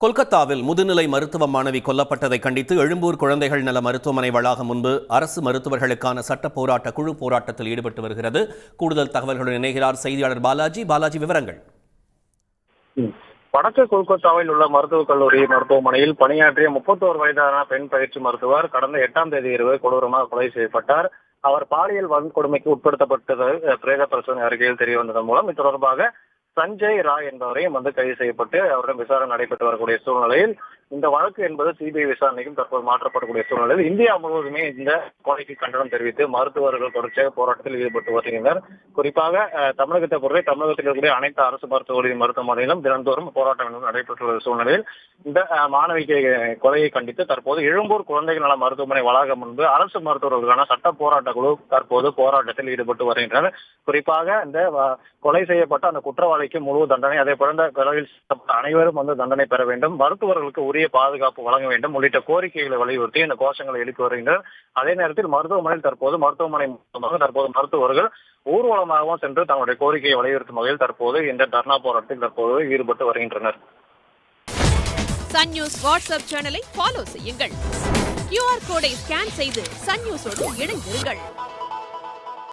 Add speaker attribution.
Speaker 1: கொல்கத்தாவில் முதுநிலை மருத்துவ மாணவி கொல்லப்பட்டதை கண்டித்து எழும்பூர் குழந்தைகள் நல மருத்துவமனை வளாகம் முன்பு அரசு மருத்துவர்களுக்கான சட்ட போராட்ட குழு போராட்டத்தில் ஈடுபட்டு வருகிறது. கூடுதல் தகவல்களுடன் இணைகிறார் செய்தியாளர் பாலாஜி. விவரங்கள்.
Speaker 2: வடக்கு கொல்கத்தாவில் உள்ள மருத்துவக் கல்லூரி மருத்துவமனையில் பணியாற்றிய 31 வயதான பெண் பயிற்சி மருத்துவர் கடந்த 8ஆம் தேதி இரவு கொடூரமாக கொலை செய்யப்பட்டார். அவர் பாலியல் வன்கொடுமைக்கு உட்படுத்தப்பட்டது பிரேத பரிசோதனை அறிக்கையில் தெரிய வந்ததன் மூலம் இது தொடர்பாக சஞ்சய் ராய் என்பவரையும் கைது செய்யப்பட்டு அவரிடம் விசாரணை நடைபெற்று வரக்கூடிய சூழ்நிலையில் இந்த வழக்கு என்பது சிபிஐ விசாரணைக்கும் தற்போது மாற்றப்படக்கூடிய சூழ்நிலையில் இந்தியா முழுவதுமே இந்த கொலைக்கு கண்டனம் தெரிவித்து மருத்துவர்கள் தொடர்ச்சியாக போராட்டத்தில் ஈடுபட்டு வருகின்றனர். குறிப்பாக தமிழகத்தை பொறுத்தவரை தமிழகத்தில் இருக்கக்கூடிய அனைத்து அரசு மருத்துவமனையிலும் தினந்தோறும் போராட்டம் நடைபெற்றுள்ள சூழ்நிலையில் இந்த மாணவிக்கு கொலையை கண்டித்து தற்போது எழும்பூர் குழந்தைகள் நல மருத்துவமனை வளாகம் முன்பு அரசு மருத்துவர்களுக்கான சட்ட போராட்ட குழு தற்போது போராட்டத்தில் ஈடுபட்டு வருகின்றனர். குறிப்பாக இந்த கொலை செய்யப்பட்ட அந்த குற்றவாளிக்கு முழு தண்டனை, அதே போல இந்த கொலையில் அனைவரும் தண்டனை பெற வேண்டும், மருத்துவர்களுக்கு உரிய பாதுகாப்பு வழங்க வேண்டும் உள்ளிட்ட கோரிக்கைகளை வலியுறுத்தி இந்த கோஷங்களை எழுப்பி வருகின்றனர். அதே நேரத்தில் மருத்துவமனையில் தற்போது மருத்துவர்கள் ஊர்வலமாகவும் சென்று தங்களுடைய கோரிக்கையை வலியுறுத்தும் வகையில் தற்போது இந்த தர்ணா போராட்டத்தில் தற்போது ஈடுபட்டு வருகின்றனர்.
Speaker 3: சன் நியூஸ் வாட்ஸ்அப் சேனலை ஃபாலோ செய்யுங்கள். QR கோடை ஸ்கேன் செய்து சன் நியூஸோடு இணைந்திருங்கள்.